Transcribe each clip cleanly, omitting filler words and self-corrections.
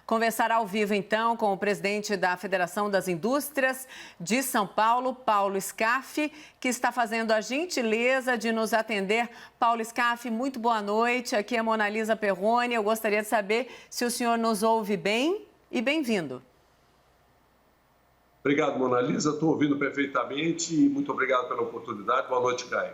conversar ao vivo, então, com o presidente da Federação das Indústrias de São Paulo, Paulo Scaff, que está fazendo a gentileza de nos atender. Paulo Scaff, muito boa noite. Aqui é Mona Lisa Perrone. Eu gostaria de saber se o senhor nos ouve bem e bem-vindo. Obrigado, Mona Lisa. Estou ouvindo perfeitamente e muito obrigado pela oportunidade. Boa noite, Caio.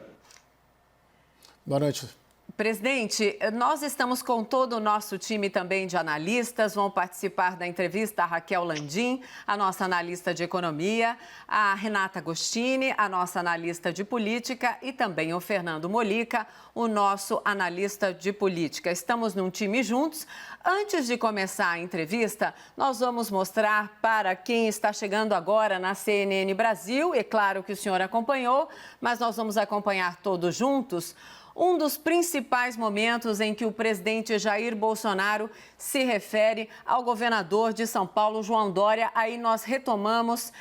Boa noite. Presidente, nós estamos com todo o nosso time também de analistas. Vão participar da entrevista a Raquel Landim, a nossa analista de economia, a Renata Agostini, a nossa analista de política e também o Fernando Molica, o nosso analista de política. Estamos num time juntos. Antes de começar a entrevista, nós vamos mostrar para quem está chegando agora na CNN Brasil, é claro que o senhor acompanhou, mas nós vamos acompanhar todos juntos, um dos principais momentos em que o presidente Jair Bolsonaro se refere ao governador de São Paulo, João Dória. Aí nós retomamos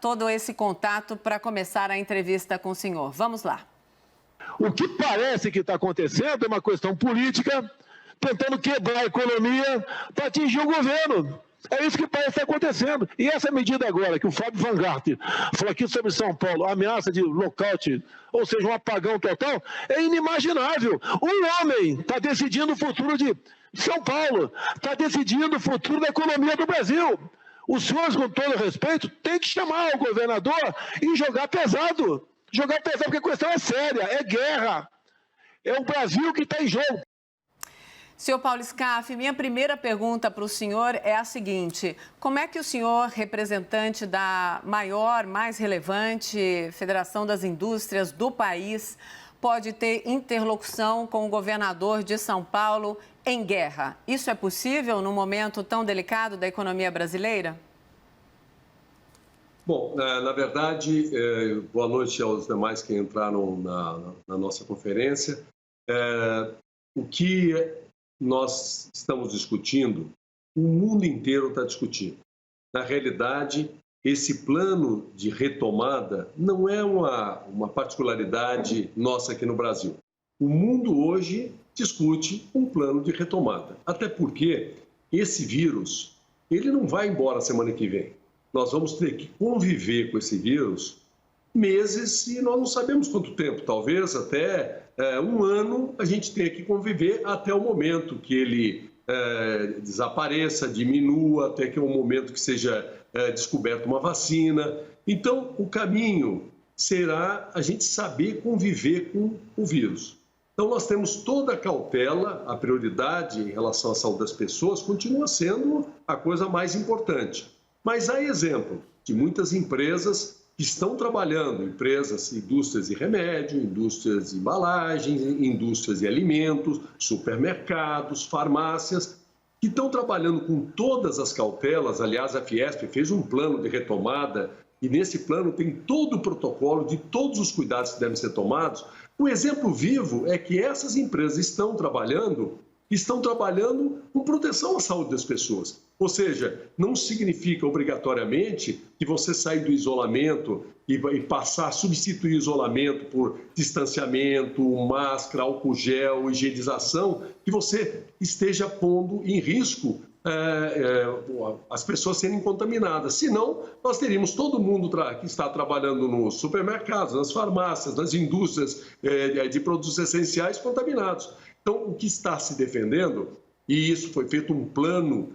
todo esse contato para começar a entrevista com o senhor. Vamos lá. O que parece que está acontecendo é uma questão política, tentando quebrar a economia para atingir o governo. É isso que parece estar acontecendo. E essa medida agora, que o Fábio Van Garten falou aqui sobre São Paulo, a ameaça de lockout, ou seja, um apagão total, é inimaginável. Um homem está decidindo o futuro de São Paulo, está decidindo o futuro da economia do Brasil. Os senhores, com todo respeito, têm que chamar o governador e jogar pesado. Jogar pesado porque a questão é séria, é guerra. É o Brasil que está em jogo. Senhor Paulo Scaff, minha primeira pergunta para o senhor é a seguinte: como é que o senhor, representante da maior, mais relevante Federação das Indústrias do país, pode ter interlocução com o governador de São Paulo em guerra? Isso é possível num momento tão delicado da economia brasileira? Bom, na verdade, boa noite aos demais que entraram na nossa conferência. O que nós estamos discutindo, o mundo inteiro está discutindo. Na realidade, esse plano de retomada não é uma particularidade nossa aqui no Brasil. O mundo hoje discute um plano de retomada, até porque esse vírus, ele não vai embora semana que vem. Nós vamos ter que conviver com esse vírus meses e nós não sabemos quanto tempo, talvez até um ano a gente tenha que conviver até o momento que ele desapareça, diminua, até que é um momento que seja descoberta uma vacina. Então, o caminho será a gente saber conviver com o vírus. Então, nós temos toda a cautela, a prioridade em relação à saúde das pessoas continua sendo a coisa mais importante. Mas há exemplo de muitas empresas que estão trabalhando, empresas, indústrias de remédio, indústrias de embalagens, indústrias de alimentos, supermercados, farmácias, que estão trabalhando com todas as cautelas. Aliás, a Fiesp fez um plano de retomada e nesse plano tem todo o protocolo de todos os cuidados que devem ser tomados. O exemplo vivo é que essas empresas estão trabalhando com proteção à saúde das pessoas. Ou seja, não significa obrigatoriamente que você sair do isolamento e passar a substituir o isolamento por distanciamento, máscara, álcool gel, higienização, que você esteja pondo em risco as pessoas serem contaminadas. Senão, nós teríamos todo mundo que está trabalhando nos supermercados, nas farmácias, nas indústrias de produtos essenciais contaminados. Então, o que está se defendendo, e isso foi feito um plano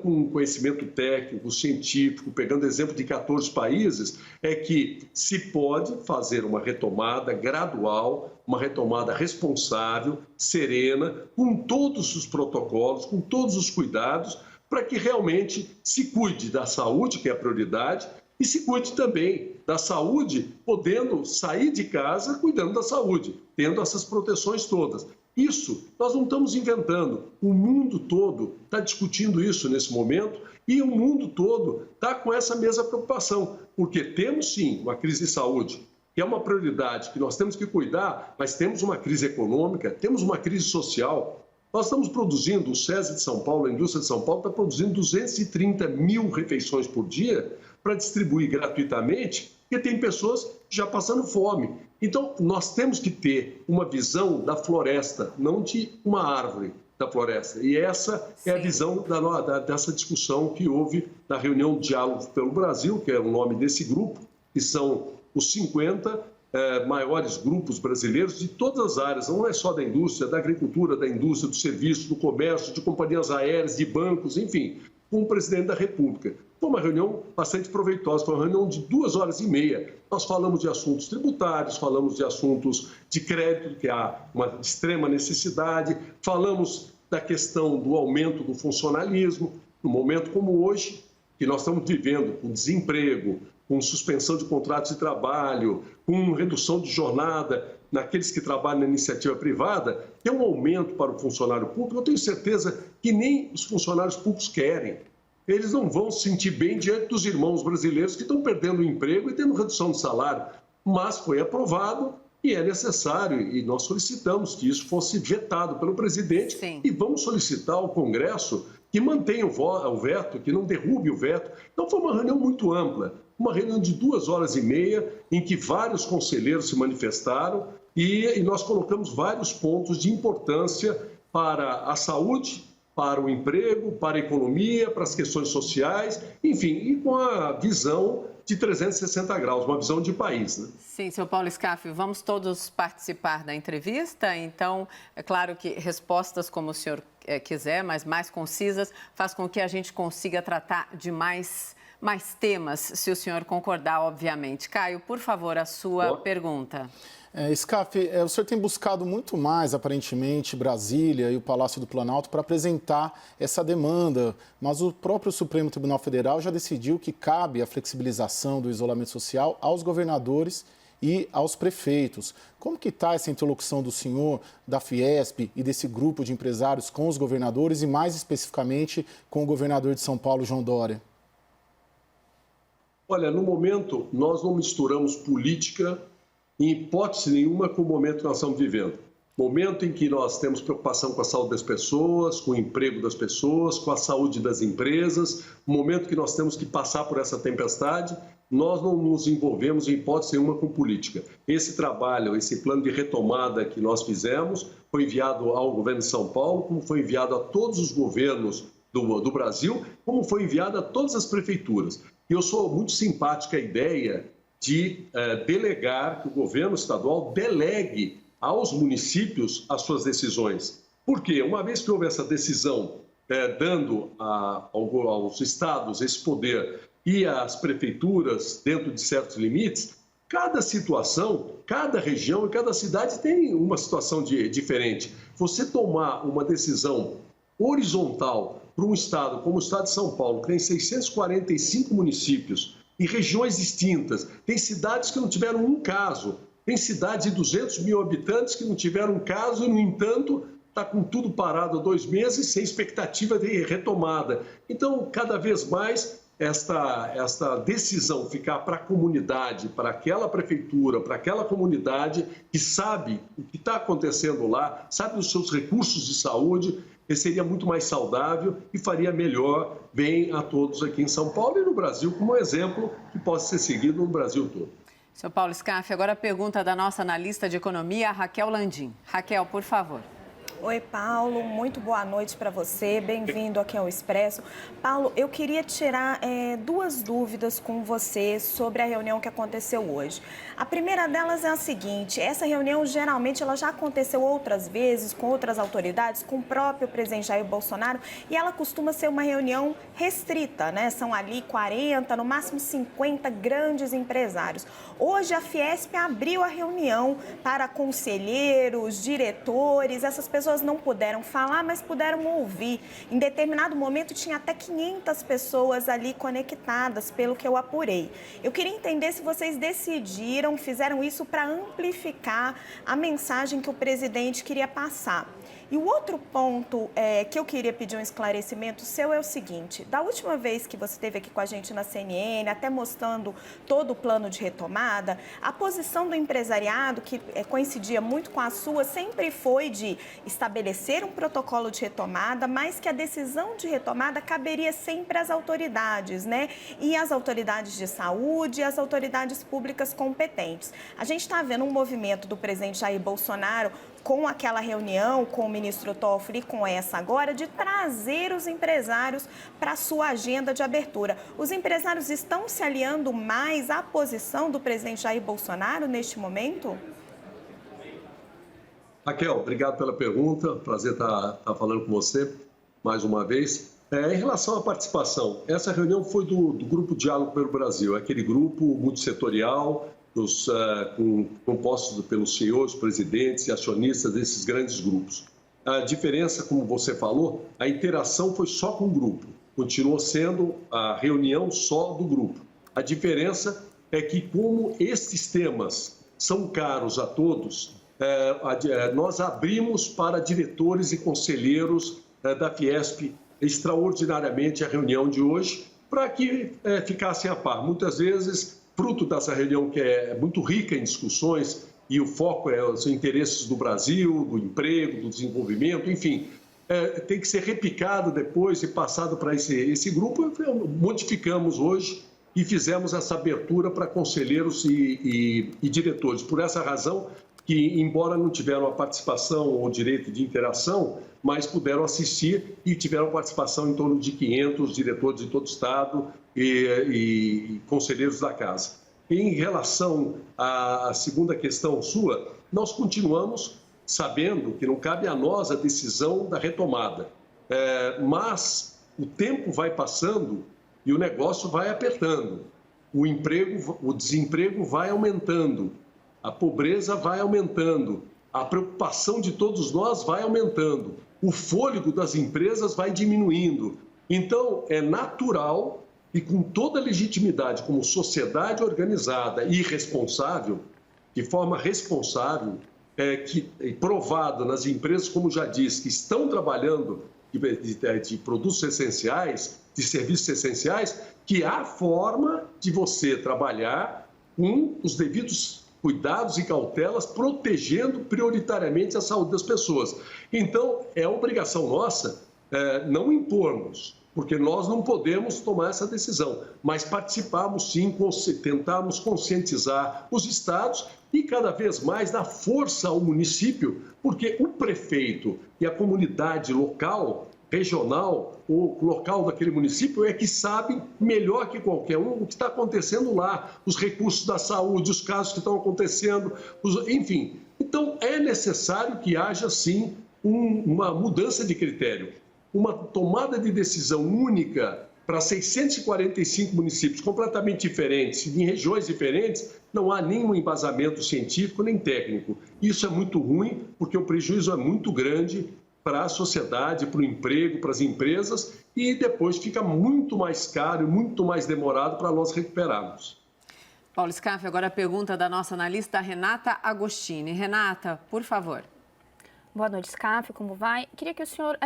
com conhecimento técnico, científico, pegando exemplo de 14 países, é que se pode fazer uma retomada gradual, uma retomada responsável, serena, com todos os protocolos, com todos os cuidados, para que realmente se cuide da saúde, que é a prioridade, e se cuide também da saúde, podendo sair de casa cuidando da saúde, tendo essas proteções todas. Isso nós não estamos inventando. O mundo todo está discutindo isso nesse momento e o mundo todo está com essa mesma preocupação, porque temos sim uma crise de saúde, que é uma prioridade que nós temos que cuidar, mas temos uma crise econômica, temos uma crise social. Nós estamos produzindo, o SESI de São Paulo, a indústria de São Paulo está produzindo 230 mil refeições por dia para distribuir gratuitamente, porque tem pessoas já passando fome. Então, nós temos que ter uma visão da floresta, não de uma árvore. da floresta. E essa é a visão dessa discussão que houve na reunião de Diálogo pelo Brasil, que é o nome desse grupo, que são os 50 maiores grupos brasileiros de todas as áreas, não é só da indústria, da agricultura, da indústria, do serviço, do comércio, de companhias aéreas, de bancos, enfim, com o presidente da República. Foi uma reunião bastante proveitosa, foi uma reunião de 2h30. Nós falamos de assuntos tributários, falamos de assuntos de crédito, que há uma extrema necessidade, falamos da questão do aumento do funcionalismo, num momento como hoje, que nós estamos vivendo com desemprego, com suspensão de contratos de trabalho, com redução de jornada naqueles que trabalham na iniciativa privada, tem um aumento para o funcionário público. Eu tenho certeza que nem os funcionários públicos querem. Eles não vão se sentir bem diante dos irmãos brasileiros que estão perdendo o emprego e tendo redução de salário. Mas foi aprovado e é necessário, e nós solicitamos que isso fosse vetado pelo presidente. Sim. E vamos solicitar ao Congresso que mantenha o veto, que não derrube o veto. Então foi uma reunião muito ampla, uma reunião de 2h30, em que vários conselheiros se manifestaram e nós colocamos vários pontos de importância para a saúde, para o emprego, para a economia, para as questões sociais, enfim, e com a visão de 360 graus, uma visão de país, né? Sim, senhor Paulo Scaff, vamos todos participar da entrevista, então, é claro que respostas como o senhor quiser, mas mais concisas, faz com que a gente consiga tratar de mais temas, se o senhor concordar, obviamente. Caio, por favor, a sua pergunta. Scaff, o senhor tem buscado muito mais, aparentemente, Brasília e o Palácio do Planalto para apresentar essa demanda, mas o próprio Supremo Tribunal Federal já decidiu que cabe a flexibilização do isolamento social aos governadores e aos prefeitos. Como que está essa interlocução do senhor, da Fiesp e desse grupo de empresários com os governadores e, mais especificamente, com o governador de São Paulo, João Dória? Olha, no momento, nós não misturamos política, em hipótese nenhuma, com o momento que nós estamos vivendo. Momento em que nós temos preocupação com a saúde das pessoas, com o emprego das pessoas, com a saúde das empresas, momento que nós temos que passar por essa tempestade, nós não nos envolvemos em hipótese nenhuma com política. Esse trabalho, esse plano de retomada que nós fizemos, foi enviado ao governo de São Paulo, como foi enviado a todos os governos do Brasil, como foi enviado a todas as prefeituras. E eu sou muito simpática à ideia de delegar, que o governo estadual delegue aos municípios as suas decisões. Por quê? Uma vez que houve essa decisão dando aos estados esse poder e às prefeituras dentro de certos limites, cada situação, cada região e cada cidade tem uma situação diferente. Você tomar uma decisão horizontal para um estado como o estado de São Paulo, que tem 645 municípios e regiões distintas, tem cidades que não tiveram um caso, tem cidades de 200 mil habitantes que não tiveram um caso e, no entanto, está com tudo parado há 2 meses, sem expectativa de retomada. Então, cada vez mais, esta decisão ficar para a comunidade, para aquela prefeitura, para aquela comunidade que sabe o que está acontecendo lá, sabe os seus recursos de saúde, seria muito mais saudável e faria melhor bem a todos aqui em São Paulo e no Brasil, como exemplo que possa ser seguido no Brasil todo. Senhor Paulo Scaff, agora a pergunta da nossa analista de economia, Raquel Landim. Raquel, por favor. Oi, Paulo, muito boa noite para você, bem-vindo aqui ao Expresso. Paulo, eu queria tirar 2 dúvidas com você sobre a reunião que aconteceu hoje. A primeira delas é a seguinte: essa reunião geralmente ela já aconteceu outras vezes com outras autoridades, com o próprio presidente Jair Bolsonaro, e ela costuma ser uma reunião restrita, né? São ali 40, no máximo 50 grandes empresários. Hoje a Fiesp abriu a reunião para conselheiros, diretores, essas pessoas não puderam falar, mas puderam ouvir. Em determinado momento, tinha até 500 pessoas ali conectadas, pelo que eu apurei. Eu queria entender se vocês fizeram isso para amplificar a mensagem que o presidente queria passar. E o outro ponto que eu queria pedir um esclarecimento seu é o seguinte: da última vez que você esteve aqui com a gente na CNN, até mostrando todo o plano de retomada, a posição do empresariado, que coincidia muito com a sua, sempre foi de estabelecer um protocolo de retomada, mas que a decisão de retomada caberia sempre às autoridades, né? E às autoridades de saúde e às autoridades públicas competentes. A gente está vendo um movimento do presidente Jair Bolsonaro com aquela reunião com o ministro Toffoli e com essa agora, de trazer os empresários para a sua agenda de abertura. Os empresários estão se aliando mais à posição do presidente Jair Bolsonaro neste momento? Raquel, obrigado pela pergunta. Prazer estar falando com você mais uma vez. Em relação à participação, essa reunião foi do Grupo Diálogo pelo Brasil, aquele grupo multissetorial, compostos pelos CEOs, presidentes e acionistas desses grandes grupos. A diferença, como você falou, a interação foi só com o grupo, continuou sendo a reunião só do grupo. A diferença é que, como estes temas são caros a todos, nós abrimos para diretores e conselheiros da Fiesp extraordinariamente a reunião de hoje, para que ficassem a par. Muitas vezes, fruto dessa reunião que é muito rica em discussões, e o foco é os interesses do Brasil, do emprego, do desenvolvimento, enfim, tem que ser replicado depois e passado para esse grupo. Modificamos hoje e fizemos essa abertura para conselheiros e diretores. Por essa razão que, embora não tiveram a participação ou direito de interação, mas puderam assistir e tiveram participação em torno de 500 diretores de todo o Estado e conselheiros da Casa. Em relação à segunda questão sua, nós continuamos sabendo que não cabe a nós a decisão da retomada, mas o tempo vai passando e o negócio vai apertando, o desemprego vai aumentando, a pobreza vai aumentando, a preocupação de todos nós vai aumentando, o fôlego das empresas vai diminuindo. Então, é natural e com toda a legitimidade, como sociedade organizada e responsável, de forma responsável, provada nas empresas, como já disse, que estão trabalhando de produtos essenciais, de serviços essenciais, que há forma de você trabalhar com os devidos cuidados e cautelas, protegendo prioritariamente a saúde das pessoas. Então, é obrigação nossa não impormos, porque nós não podemos tomar essa decisão, mas participarmos sim, tentarmos conscientizar os estados e cada vez mais dar força ao município, porque o prefeito e a comunidade local, regional ou local daquele município é que sabe melhor que qualquer um o que está acontecendo lá, os recursos da saúde, os casos que estão acontecendo, enfim. Então, é necessário que haja, sim, uma mudança de critério, uma tomada de decisão única para 645 municípios completamente diferentes, em regiões diferentes, não há nenhum embasamento científico nem técnico. Isso é muito ruim, porque o prejuízo é muito grande para a sociedade, para o emprego, para as empresas, e depois fica muito mais caro e muito mais demorado para nós recuperarmos. Paulo Scaff, agora a pergunta da nossa analista Renata Agostini. Renata, por favor. Boa noite, Scaff, como vai? Queria que o senhor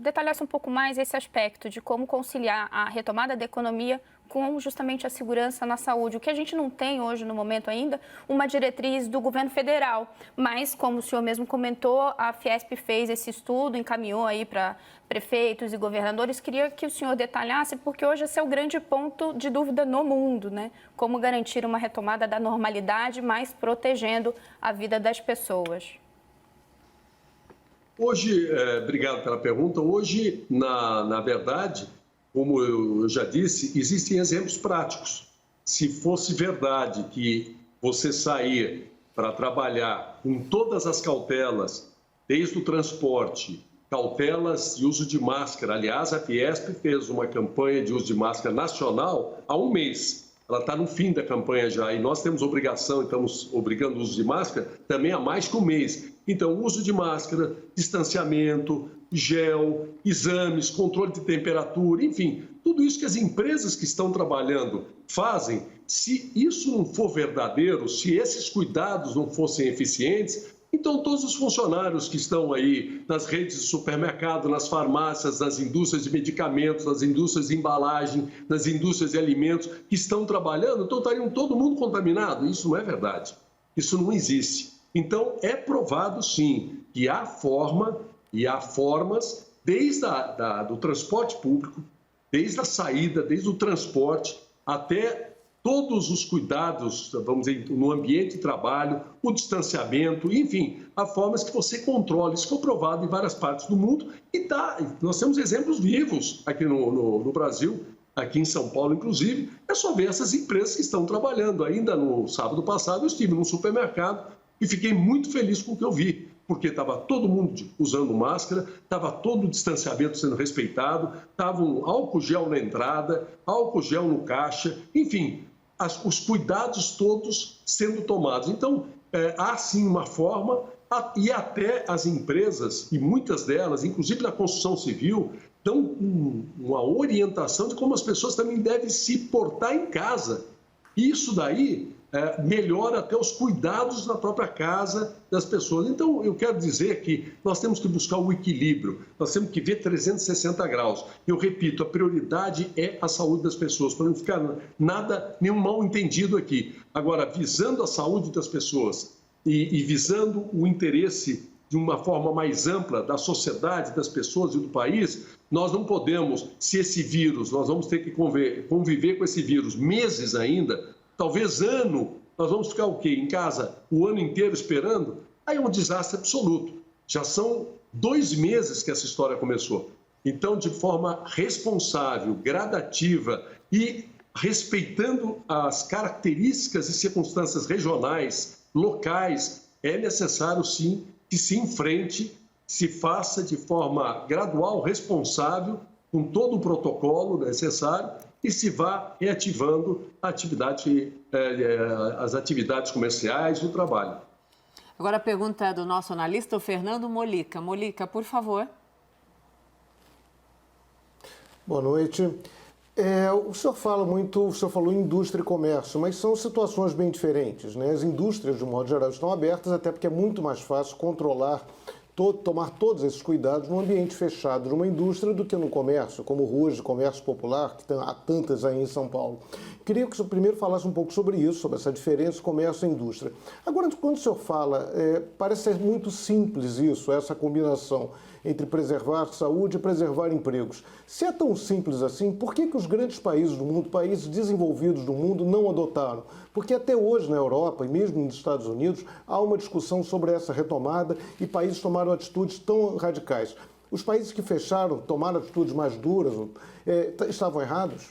detalhasse um pouco mais esse aspecto de como conciliar a retomada da economia com justamente a segurança na saúde. O que a gente não tem hoje, no momento ainda, uma diretriz do governo federal. Mas, como o senhor mesmo comentou, a Fiesp fez esse estudo, encaminhou aí para prefeitos e governadores. Queria que o senhor detalhasse, porque hoje esse é o grande ponto de dúvida no mundo, né? Como garantir uma retomada da normalidade, mas protegendo a vida das pessoas. Hoje, obrigado pela pergunta, hoje, na verdade, como eu já disse, existem exemplos práticos. Se fosse verdade que você sair para trabalhar com todas as cautelas, desde o transporte, cautelas de uso de máscara, aliás, a Fiesp fez uma campanha de uso de máscara nacional há um mês. Ela está no fim da campanha já e nós temos obrigação, estamos obrigando o uso de máscara também há mais que um mês. Então, uso de máscara, distanciamento, gel, exames, controle de temperatura, enfim, tudo isso que as empresas que estão trabalhando fazem, se isso não for verdadeiro, se esses cuidados não fossem eficientes, então todos os funcionários que estão aí nas redes de supermercado, nas farmácias, nas indústrias de medicamentos, nas indústrias de embalagem, nas indústrias de alimentos, que estão trabalhando, então estariam todo mundo contaminado. Isso não é verdade. Isso não existe. Então, é provado, sim, que há forma e há formas, desde do transporte público, desde a saída, desde o transporte, até todos os cuidados, vamos dizer, no ambiente de trabalho, o distanciamento, enfim, há formas que você controla. Isso foi provado em várias partes do mundo e nós temos exemplos vivos aqui no Brasil, aqui em São Paulo, inclusive. É só ver essas empresas que estão trabalhando. Ainda no sábado passado, eu estive num supermercado e fiquei muito feliz com o que eu vi, porque estava todo mundo usando máscara, estava todo o distanciamento sendo respeitado, estava um álcool gel na entrada, álcool gel no caixa, enfim, os cuidados todos sendo tomados. Então, há sim uma forma, e até as empresas, e muitas delas, inclusive na construção civil, dão uma orientação de como as pessoas também devem se portar em casa. E isso daí melhora até os cuidados na própria casa das pessoas. Então, eu quero dizer que nós temos que buscar o equilíbrio, nós temos que ver 360 graus. Eu repito, a prioridade é a saúde das pessoas, para não ficar nenhum mal entendido aqui. Agora, visando a saúde das pessoas e visando o interesse de uma forma mais ampla da sociedade, das pessoas e do país, nós não podemos, se esse vírus, nós vamos ter que conviver com esse vírus meses ainda, talvez ano, nós vamos ficar o quê? Em casa o ano inteiro esperando? Aí é um desastre absoluto. Já são 2 meses que essa história começou. Então, de forma responsável, gradativa e respeitando as características e circunstâncias regionais, locais, é necessário, sim, que se enfrente, se faça de forma gradual, responsável, com todo o protocolo necessário, e se vá reativando as atividades comerciais e o trabalho. Agora a pergunta é do nosso analista, o Fernando Molica. Molica, por favor. Boa noite. O senhor falou em indústria e comércio, mas são situações bem diferentes, né? As indústrias, de um modo geral, estão abertas, até porque é muito mais fácil controlar, tomar todos esses cuidados no ambiente fechado de uma indústria do que no comércio, como ruas de comércio popular, que há tantas aí em São Paulo. Queria que o senhor primeiro falasse um pouco sobre isso, sobre essa diferença comércio e indústria. Agora, quando o senhor fala, parece ser muito simples isso, essa combinação entre preservar saúde e preservar empregos. Se é tão simples assim, por que os grandes países do mundo, países desenvolvidos do mundo, não adotaram? Porque até hoje na Europa e mesmo nos Estados Unidos há uma discussão sobre essa retomada e países tomaram atitudes tão radicais. Os países que fecharam, tomaram atitudes mais duras, estavam errados?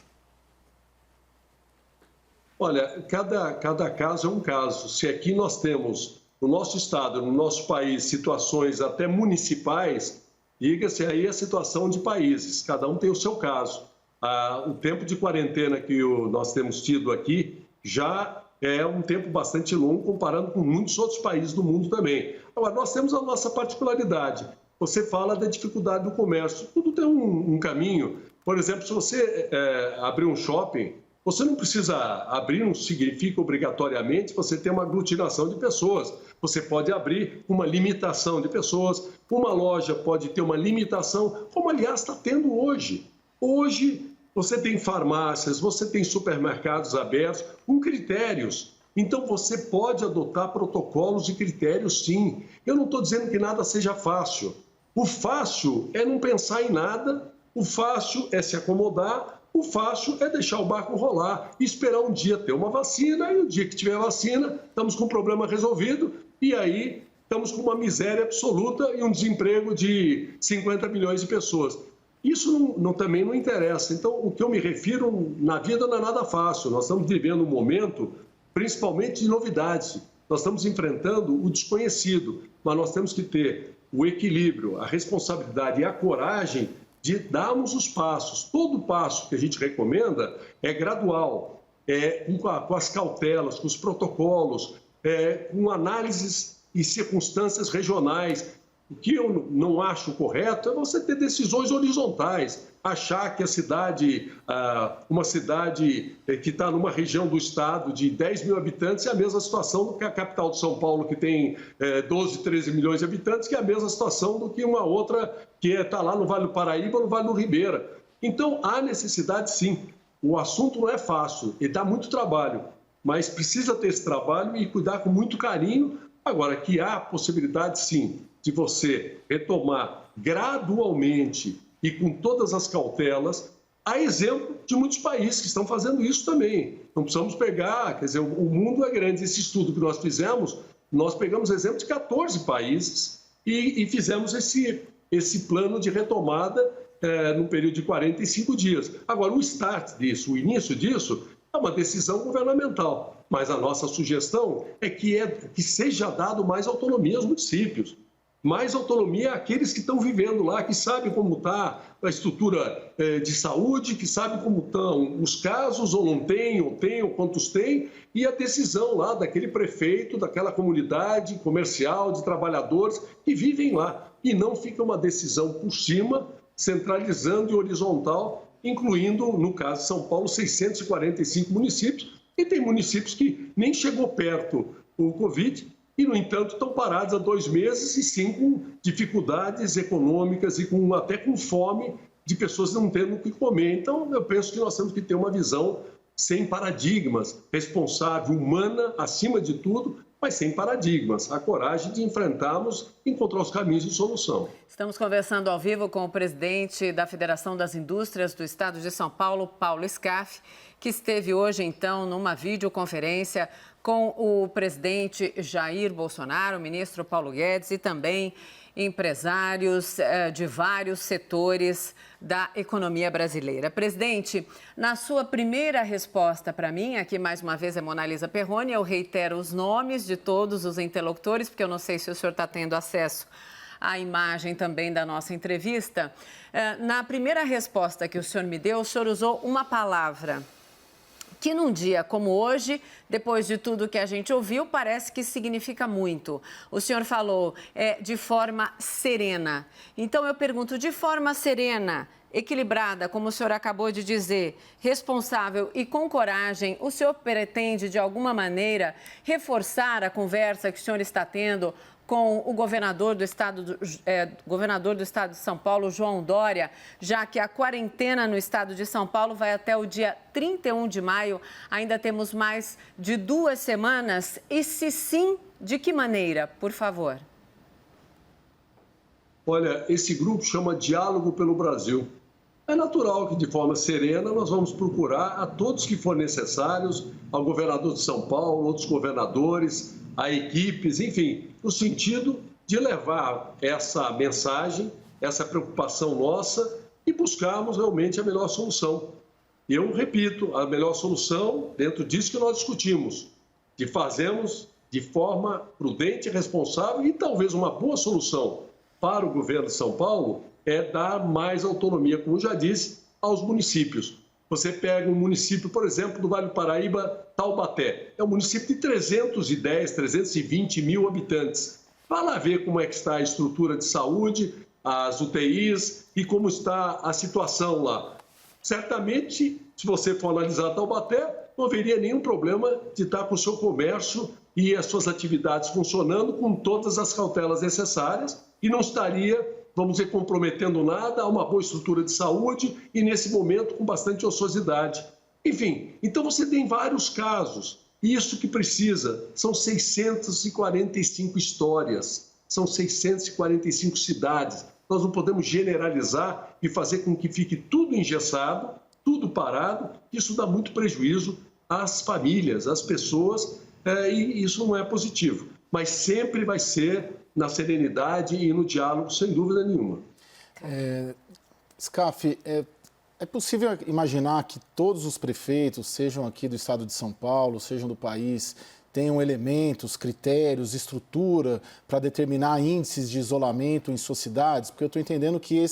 Olha, cada caso é um caso. Se aqui nós temos, no nosso estado, no nosso país, situações até municipais, diga-se aí a situação de países, cada um tem o seu caso. O tempo de quarentena que nós temos tido aqui já é um tempo bastante longo, comparando com muitos outros países do mundo também. Agora, nós temos a nossa particularidade. Você fala da dificuldade do comércio. Tudo tem um caminho. Por exemplo, se você abrir um shopping, você não precisa abrir, não significa obrigatoriamente você ter uma aglutinação de pessoas. Você pode abrir uma limitação de pessoas, uma loja pode ter uma limitação, como aliás está tendo hoje. Hoje você tem farmácias, você tem supermercados abertos com critérios. Então você pode adotar protocolos e critérios, sim. Eu não estou dizendo que nada seja fácil. O fácil é não pensar em nada, o fácil é se acomodar, o fácil é deixar o barco rolar e esperar um dia ter uma vacina, e o dia que tiver vacina, estamos com o problema resolvido, e aí estamos com uma miséria absoluta e um desemprego de 50 milhões de pessoas. Isso também não interessa. Então, o que eu me refiro, na vida não é nada fácil. Nós estamos vivendo um momento, principalmente de novidades. Nós estamos enfrentando o desconhecido, mas nós temos que ter o equilíbrio, a responsabilidade e a coragem de darmos os passos. Todo passo que a gente recomenda é gradual, com as cautelas, com os protocolos, com análises e circunstâncias regionais. O que eu não acho correto é você ter decisões horizontais, achar que uma cidade que está numa região do estado de 10 mil habitantes é a mesma situação do que a capital de São Paulo, que tem 12, 13 milhões de habitantes, que é a mesma situação do que uma outra que está lá no Vale do Paraíba ou no Vale do Ribeira. Então, há necessidade, sim. O assunto não é fácil e dá muito trabalho, mas precisa ter esse trabalho e cuidar com muito carinho. Agora, que há possibilidade, sim, de você retomar gradualmente e com todas as cautelas, há exemplo de muitos países que estão fazendo isso também. Não precisamos pegar, quer dizer, o mundo é grande. Esse estudo que nós fizemos, nós pegamos exemplo de 14 países e fizemos esse plano de retomada no período de 45 dias. Agora, o start disso, o início disso, é uma decisão governamental. Mas a nossa sugestão é que seja dado mais autonomia aos municípios. Mais autonomia àqueles que estão vivendo lá, que sabem como está a estrutura de saúde, que sabem como estão os casos, ou não tem, ou quantos tem, e a decisão lá daquele prefeito, daquela comunidade comercial, de trabalhadores que vivem lá. E não fica uma decisão por cima, centralizando e horizontal, incluindo, no caso de São Paulo, 645 municípios, e tem municípios que nem chegou perto o Covid, e, no entanto, estão parados há 2 meses e sim com dificuldades econômicas e até com fome de pessoas não tendo o que comer. Então, eu penso que nós temos que ter uma visão sem paradigmas, responsável, humana, acima de tudo, mas sem paradigmas. A coragem de enfrentarmos e encontrar os caminhos de solução. Estamos conversando ao vivo com o presidente da Federação das Indústrias do Estado de São Paulo, Paulo Scaff, que esteve hoje, então, numa videoconferência com o presidente Jair Bolsonaro, o ministro Paulo Guedes e também empresários de vários setores da economia brasileira. Presidente, na sua primeira resposta para mim, aqui mais uma vez é Monalisa Perrone, eu reitero os nomes de todos os interlocutores, porque eu não sei se o senhor está tendo acesso à imagem também da nossa entrevista. Na primeira resposta que o senhor me deu, o senhor usou uma palavra que num dia como hoje, depois de tudo que a gente ouviu, parece que significa muito. O senhor falou de forma serena. Então eu pergunto, de forma serena, equilibrada, como o senhor acabou de dizer, responsável e com coragem, o senhor pretende, de alguma maneira, reforçar a conversa que o senhor está tendo com o governador do estado de São Paulo, João Dória, já que a quarentena no estado de São Paulo vai até o dia 31 de maio. Ainda temos mais de 2 semanas. E se sim, de que maneira, por favor? Olha, esse grupo chama Diálogo pelo Brasil. É natural que, de forma serena, nós vamos procurar a todos que for necessários, ao governador de São Paulo, outros governadores, a equipes, enfim, no sentido de levar essa mensagem, essa preocupação nossa e buscarmos realmente a melhor solução. E eu repito, a melhor solução, dentro disso que nós discutimos, de fazermos de forma prudente e responsável, e talvez uma boa solução para o governo de São Paulo é dar mais autonomia, como já disse, aos municípios. Você pega um município, por exemplo, do Vale do Paraíba, Taubaté. É um município de 320 mil habitantes. Vá lá ver como é que está a estrutura de saúde, as UTIs e como está a situação lá. Certamente, se você for analisar Taubaté, não haveria nenhum problema de estar com o seu comércio e as suas atividades funcionando com todas as cautelas necessárias e não estaria, vamos dizer, comprometendo nada, a uma boa estrutura de saúde e, nesse momento, com bastante ociosidade. Enfim, então você tem vários casos. Isso que precisa são 645 histórias, são 645 cidades. Nós não podemos generalizar e fazer com que fique tudo engessado, tudo parado. Isso dá muito prejuízo às famílias, às pessoas, e isso não é positivo. Mas sempre vai ser na serenidade e no diálogo, sem dúvida nenhuma. Scaff, é possível imaginar que todos os prefeitos, sejam aqui do estado de São Paulo, sejam do país, tenham elementos, critérios, estrutura para determinar índices de isolamento em suas cidades? Porque eu estou entendendo que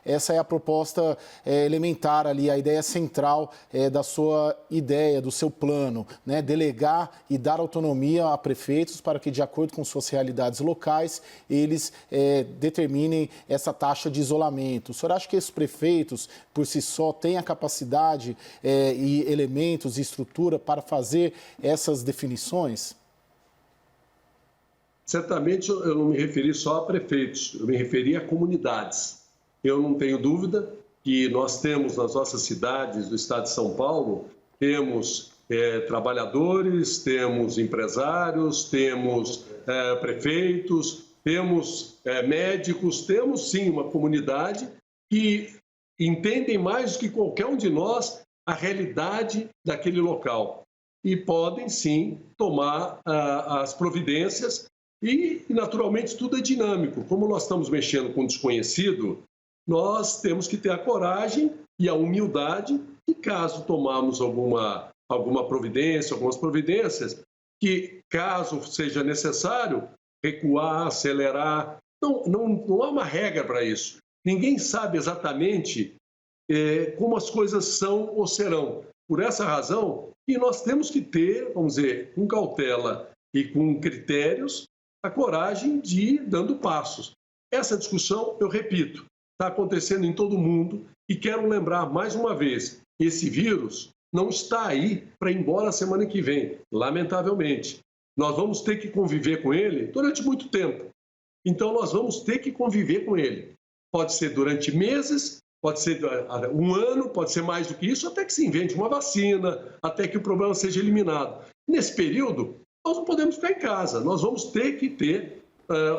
essa é a proposta elementar ali, a ideia central da sua ideia, do seu plano, né? Delegar e dar autonomia a prefeitos para que, de acordo com suas realidades locais, eles determinem essa taxa de isolamento. O senhor acha que esses prefeitos, por si só, têm a capacidade e elementos e estrutura para fazer essas definições? Certamente eu não me referi só a prefeitos, eu me referi a comunidades. Eu não tenho dúvida que nós temos nas nossas cidades do estado de São Paulo, temos trabalhadores, temos empresários, temos prefeitos, temos médicos, temos sim uma comunidade que entendem mais do que qualquer um de nós a realidade daquele local e podem, sim, tomar as providências e, naturalmente, tudo é dinâmico. Como nós estamos mexendo com o desconhecido, nós temos que ter a coragem e a humildade e, caso tomarmos algumas providências, que, caso seja necessário, recuar, acelerar. Não há uma regra para isso. Ninguém sabe exatamente como as coisas são ou serão. Por essa razão, e nós temos que ter, vamos dizer, com cautela e com critérios, a coragem de ir dando passos. Essa discussão, eu repito, está acontecendo em todo o mundo e quero lembrar mais uma vez, esse vírus não está aí para ir embora a semana que vem, lamentavelmente. Nós vamos ter que conviver com ele durante muito tempo. Então, nós vamos ter que conviver com ele. Pode ser durante meses, pode ser um ano, pode ser mais do que isso, até que se invente uma vacina, até que o problema seja eliminado. Nesse período, nós não podemos ficar em casa. Nós vamos ter que ter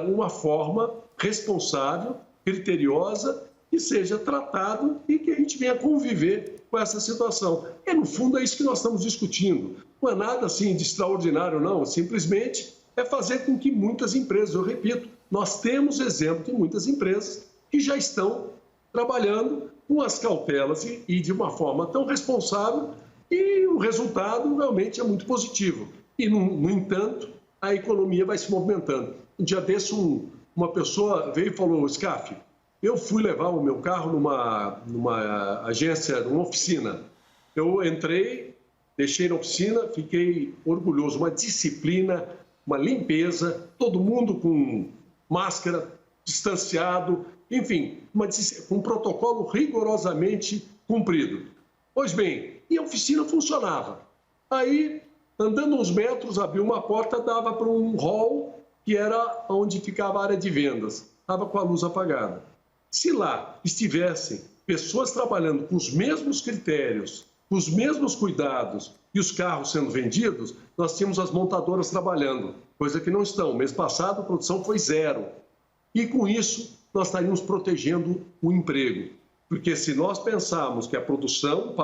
uma forma responsável, criteriosa, que seja tratado e que a gente venha conviver com essa situação. E, no fundo, é isso que nós estamos discutindo. Não é nada assim de extraordinário, não. Simplesmente é fazer com que muitas empresas, eu repito, nós temos exemplo de muitas empresas que já estão trabalhando com as cautelas e de uma forma tão responsável e o resultado realmente é muito positivo. E, no entanto, a economia vai se movimentando. Um dia desse, uma pessoa veio e falou, Scaf, eu fui levar o meu carro numa agência, numa oficina. Eu entrei, deixei na oficina, fiquei orgulhoso, uma disciplina, uma limpeza, todo mundo com máscara, distanciado, enfim, um protocolo rigorosamente cumprido. Pois bem, e a oficina funcionava. Aí, andando uns metros, abriu uma porta, dava para um hall, que era onde ficava a área de vendas. Estava com a luz apagada. Se lá estivessem pessoas trabalhando com os mesmos critérios, com os mesmos cuidados e os carros sendo vendidos, nós tínhamos as montadoras trabalhando, coisa que não estão. Mês passado a produção foi 0. E com isso nós estaríamos protegendo o emprego. Porque se nós pensarmos que a produção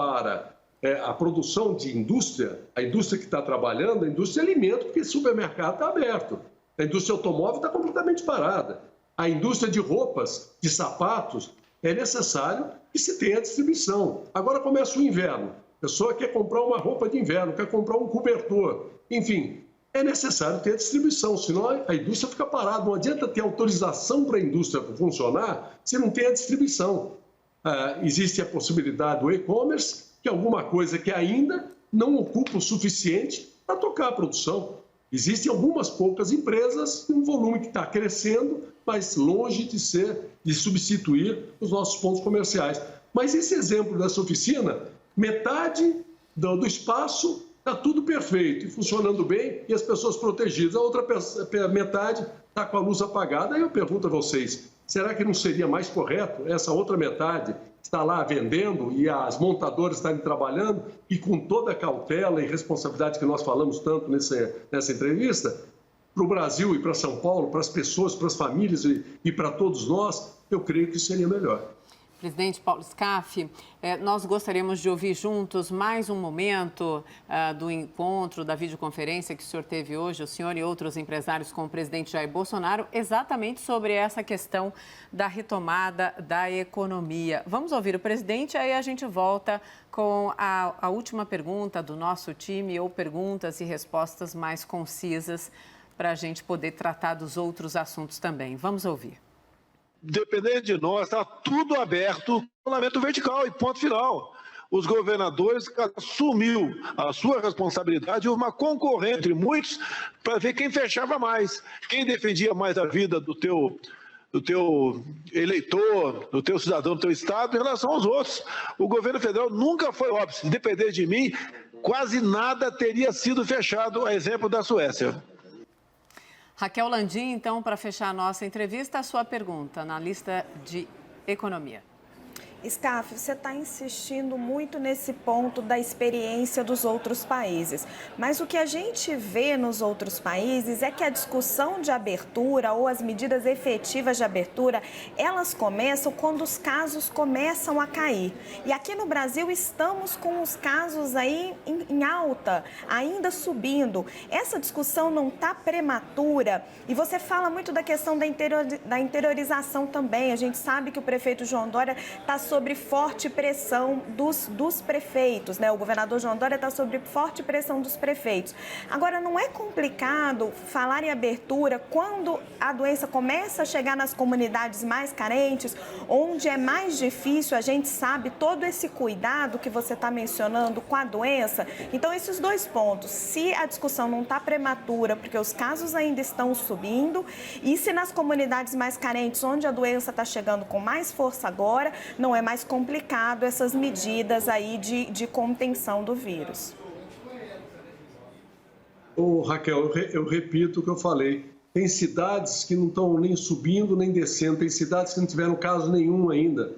a produção de indústria, a indústria que está trabalhando, a indústria de alimento, porque o supermercado está aberto. A indústria automóvel está completamente parada. A indústria de roupas, de sapatos, é necessário que se tenha distribuição. Agora começa o inverno. A pessoa quer comprar uma roupa de inverno, quer comprar um cobertor. Enfim, é necessário ter distribuição, senão a indústria fica parada. Não adianta ter autorização para a indústria funcionar se não tem a distribuição. Existe a possibilidade do e-commerce, que é alguma coisa que ainda não ocupa o suficiente para tocar a produção. Existem algumas poucas empresas, um volume que está crescendo, mas longe de substituir os nossos pontos comerciais. Mas esse exemplo dessa oficina, metade do espaço está tudo perfeito e funcionando bem e as pessoas protegidas. A outra metade está com a luz apagada. Aí eu pergunto a vocês, será que não seria mais correto essa outra metade estar lá vendendo e as montadoras estarem trabalhando e com toda a cautela e responsabilidade que nós falamos tanto nessa entrevista? Para o Brasil e para São Paulo, para as pessoas, para as famílias e para todos nós, eu creio que seria melhor. Presidente Paulo Scaf, nós gostaríamos de ouvir juntos mais um momento do encontro, da videoconferência que o senhor teve hoje, o senhor e outros empresários com o presidente Jair Bolsonaro, exatamente sobre essa questão da retomada da economia. Vamos ouvir o presidente, aí a gente volta com a última pergunta do nosso time, ou perguntas e respostas mais concisas para a gente poder tratar dos outros assuntos também. Vamos ouvir. Dependendo de nós, está tudo aberto, parlamento vertical e ponto final. Os governadores assumiu a sua responsabilidade, houve uma concorrência entre muitos para ver quem fechava mais, quem defendia mais a vida do teu eleitor, do teu cidadão, do teu estado, em relação aos outros. O governo federal nunca foi óbvio. Se depender de mim, quase nada teria sido fechado, a exemplo da Suécia. Raquel Landim, então, para fechar a nossa entrevista, a sua pergunta na lista de economia. Scaff, você está insistindo muito nesse ponto da experiência dos outros países, mas o que a gente vê nos outros países é que a discussão de abertura ou as medidas efetivas de abertura, elas começam quando os casos começam a cair. E aqui no Brasil estamos com os casos aí em alta, ainda subindo. Essa discussão não está prematura? E você fala muito da questão da interiorização também. A gente sabe que o prefeito João Dória está sobre forte pressão dos prefeitos, né? O governador João Dória está sobre forte pressão dos prefeitos. Agora, não é complicado falar em abertura quando a doença começa a chegar nas comunidades mais carentes, onde é mais difícil, a gente sabe, todo esse cuidado que você está mencionando com a doença? Então, esses dois pontos, se a discussão não está prematura, porque os casos ainda estão subindo, e se nas comunidades mais carentes, onde a doença está chegando com mais força agora, não é mais complicado essas medidas aí de contenção do vírus. Raquel, eu repito o que eu falei. Tem cidades que não estão nem subindo nem descendo, tem cidades que não tiveram caso nenhum ainda.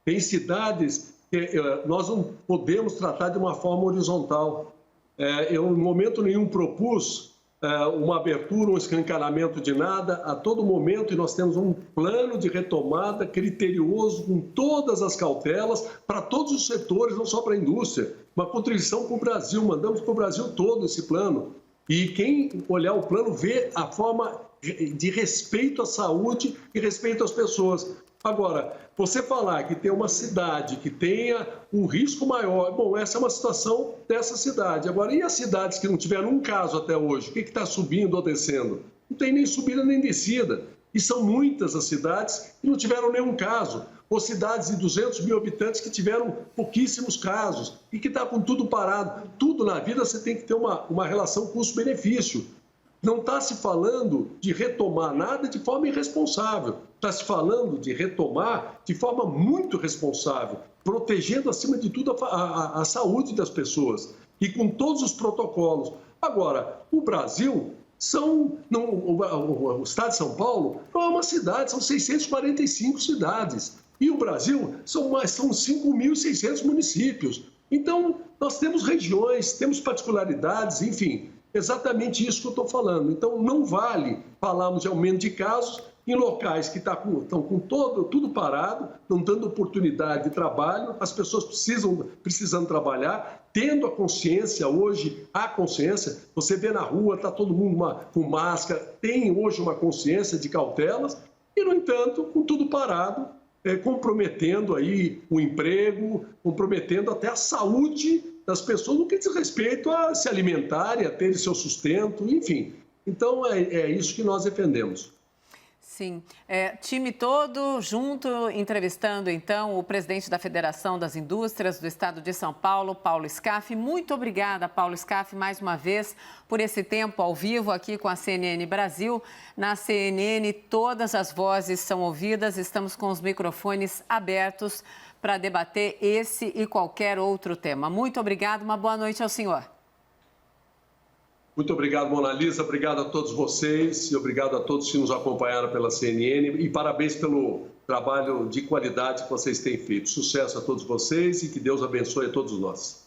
Tem cidades que nós não podemos tratar de uma forma horizontal. Eu, em momento nenhum, propus uma abertura, um escancaramento de nada a todo momento, e nós temos um plano de retomada criterioso, com todas as cautelas, para todos os setores, não só para a indústria. Uma contribuição para o Brasil, mandamos para o Brasil todo esse plano. E quem olhar o plano vê a forma de respeito à saúde e respeito às pessoas. Agora, você falar que tem uma cidade que tenha um risco maior, bom, essa é uma situação dessa cidade. Agora, e as cidades que não tiveram um caso até hoje? O que está subindo ou descendo? Não tem nem subida nem descida. E são muitas as cidades que não tiveram nenhum caso. Ou cidades de 200 mil habitantes que tiveram pouquíssimos casos e que está com tudo parado. Tudo na vida você tem que ter uma relação custo-benefício. Não está se falando de retomar nada de forma irresponsável. Está se falando de retomar de forma muito responsável, protegendo, acima de tudo, a saúde das pessoas e com todos os protocolos. Agora, o Brasil, o estado de São Paulo não é uma cidade, são 645 cidades. E o Brasil são 5.600 municípios. Então, nós temos regiões, temos particularidades, enfim, exatamente isso que eu estou falando. Então, não vale falarmos de aumento de casos em locais que estão com tudo parado, não dando oportunidade de trabalho, as pessoas precisando trabalhar, tendo a consciência hoje, você vê na rua, está todo mundo com máscara, tem hoje uma consciência de cautelas, e, no entanto, com tudo parado, comprometendo aí o emprego, comprometendo até a saúde das pessoas no que diz respeito a se alimentarem, a ter seu sustento, enfim. Então, é isso que nós defendemos. Sim. Time todo junto, entrevistando, então, o presidente da Federação das Indústrias do Estado de São Paulo, Paulo Scaff. Muito obrigada, Paulo Scaff, mais uma vez, por esse tempo ao vivo aqui com a CNN Brasil. Na CNN, todas as vozes são ouvidas, estamos com os microfones abertos para debater esse e qualquer outro tema. Muito obrigada, uma boa noite ao senhor. Muito obrigado, Mona Lisa. Obrigado a todos vocês e obrigado a todos que nos acompanharam pela CNN. E parabéns pelo trabalho de qualidade que vocês têm feito. Sucesso a todos vocês e que Deus abençoe a todos nós.